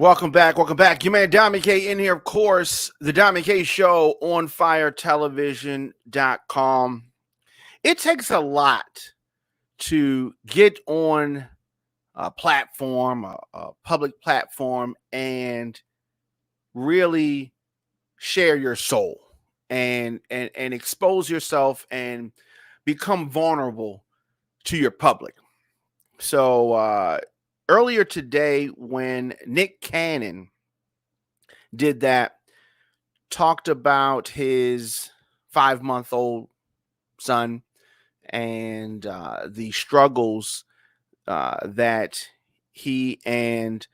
Welcome back. Welcome back. Your man Dominic K in here, of course. The Dominic K Show on firetelevision.com. It takes a lot to get on a platform, a public platform, and really share your soul and expose yourself and become vulnerable to your public. So earlier today, when Nick Cannon did that, talked about his 5-month-old son and the struggles that he and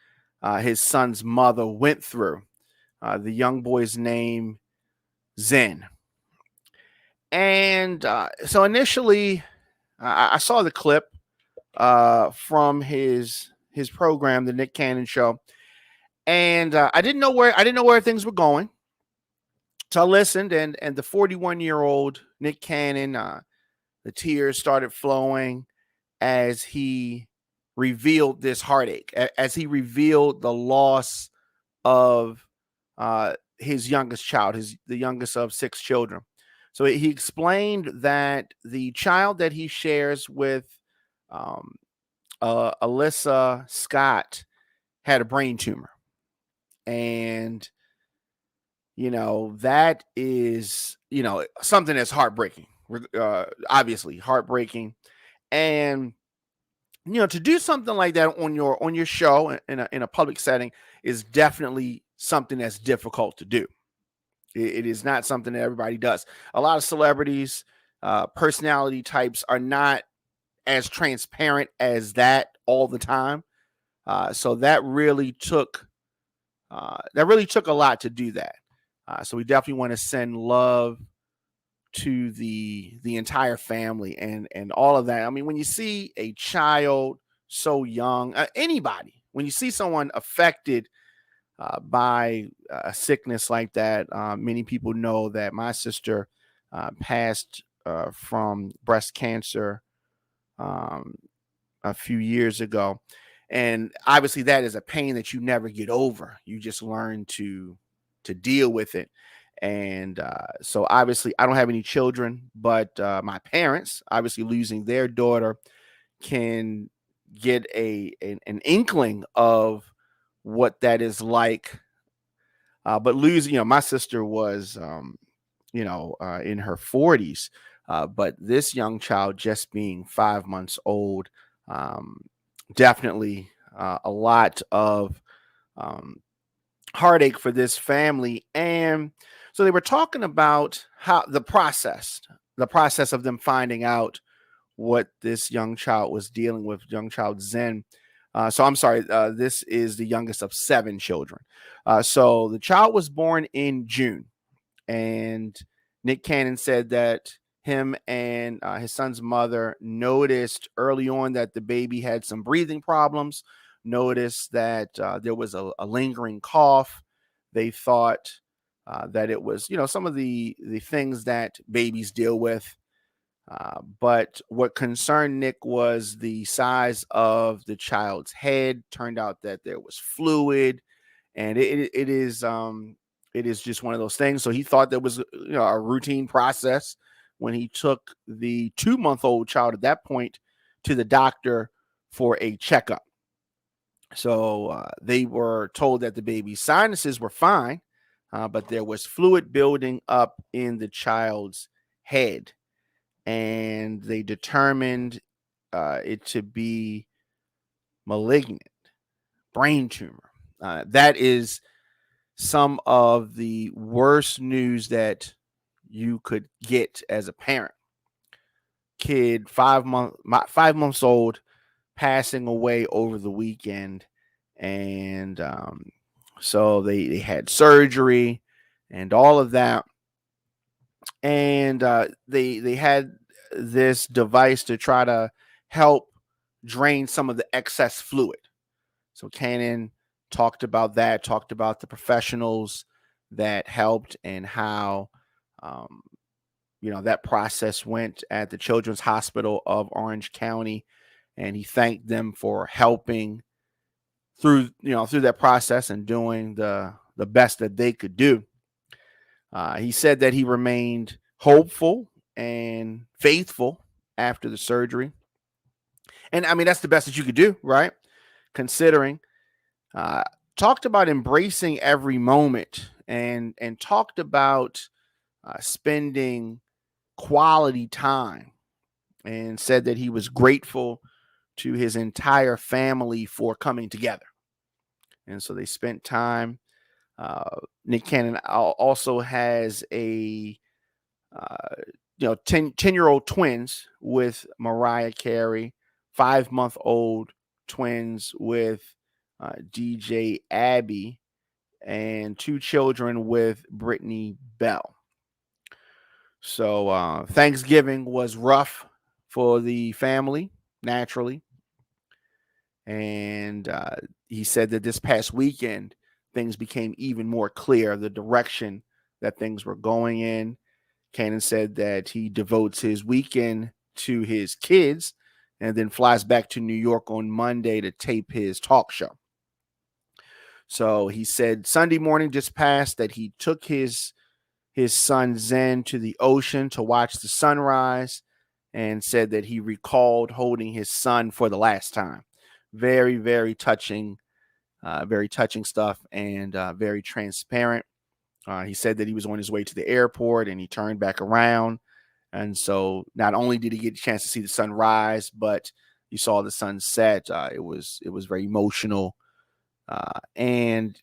his son's mother went through. The young boy's name, Zen. And so initially, I saw the clip from his program, the Nick Cannon Show, and I didn't know where things were going. So I listened, and the 41-year-old Nick Cannon, the tears started flowing as he revealed this heartache, as he revealed the loss of his youngest child, the youngest of 6 children. So he explained that the child that he shares with Alyssa Scott had a brain tumor. And, that is, something that's heartbreaking, obviously heartbreaking. And, to do something like that on your show in a public setting is definitely something that's difficult to do. It is not something that everybody does. A lot of celebrities, personality types are not as transparent as that all the time. So that really took a lot to do that. So we definitely want to send love to the entire family and all of that. I mean, when you see a child so young, anybody, when you see someone affected by a sickness like that, many people know that my sister passed from breast cancer a few years ago. And obviously that is a pain that you never get over. You just learn to deal with it. And so obviously I don't have any children, but my parents, obviously losing their daughter, can get an inkling of what that is like. But losing, my sister was, in her 40s. But this young child just being 5 months old, definitely a lot of heartache for this family. And so they were talking about how the process of them finding out what this young child was dealing with, young child Zen. So I'm sorry, this is the youngest of 7 children. So the child was born in June, and Nick Cannon said that him and his son's mother noticed early on that the baby had some breathing problems, noticed that there was a lingering cough. They thought that it was, some of the things that babies deal with. But what concerned Nick was the size of the child's head. Turned out that there was fluid, and it is just one of those things. So he thought there was a routine process when he took the 2-month-old child at that point to the doctor for a checkup. So they were told that the baby's sinuses were fine, but there was fluid building up in the child's head. And they determined it to be malignant, brain tumor. That is some of the worst news that you could get as a parent. Kid, 5 months old, passing away over the weekend. And so they had surgery and all of that. And they had this device to try to help drain some of the excess fluid. So Cannon talked about that, talked about the professionals that helped and how that process went at the Children's Hospital of Orange County. And he thanked them for helping through that process and doing the best that they could do. He said that he remained hopeful and faithful after the surgery. And I mean, that's the best that you could do, right? Considering, uh, talked about embracing every moment and talked about spending quality time, and said that he was grateful to his entire family for coming together. And so they spent time. Nick Cannon also has a 10-year-old twins with Mariah Carey, 5-month-old twins with DJ Abby, and 2 children with Brittany Bell. So Thanksgiving was rough for the family, naturally. And he said that this past weekend, things became even more clear, the direction that things were going in. Cannon said that he devotes his weekend to his kids and then flies back to New York on Monday to tape his talk show. So he said Sunday morning just passed that he took his son Zen to the ocean to watch the sunrise, and said that he recalled holding his son for the last time. Very, very touching stuff, and very transparent. He said that he was on his way to the airport and he turned back around. And so not only did he get a chance to see the sun rise, but you saw the sun set. It was very emotional. And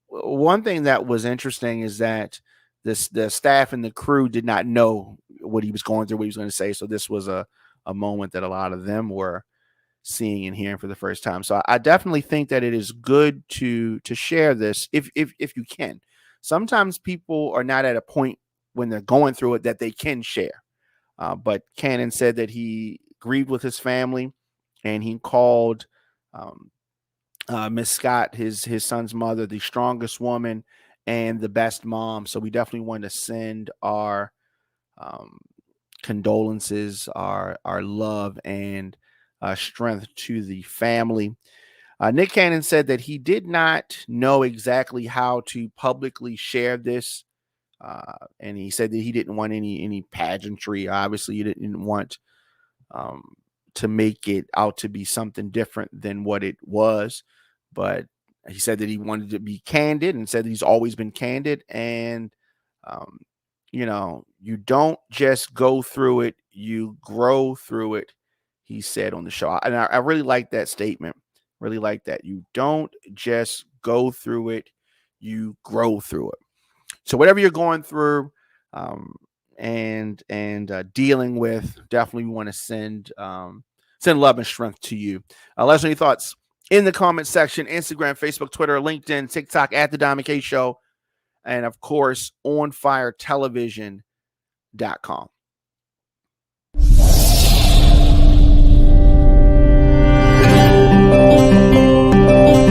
one thing that was interesting is that the staff and the crew did not know what he was going through, what he was going to say. So this was a moment that a lot of them were seeing and hearing for the first time. So I definitely think that it is good to share this if you can. Sometimes people are not at a point when they're going through it that they can share. But Cannon said that he grieved with his family, and he called Miss Scott, his son's mother, the strongest woman and the best mom. So we definitely want to send our condolences, our love, and strength to the family. Nick Cannon said that he did not know exactly how to publicly share this, and he said that he didn't want any pageantry. Obviously, he didn't want to make it out to be something different than what it was. But he said that he wanted to be candid, and said that he's always been candid. And, you don't just go through it, you grow through it, he said on the show. And I really like that statement. Really like that. You don't just go through it, you grow through it. So whatever you're going through and dealing with, definitely want to send love and strength to you. Let us know your thoughts in the comment section: Instagram, Facebook, Twitter, LinkedIn, TikTok at The Diamond K Show, and of course, onfiretelevision.com.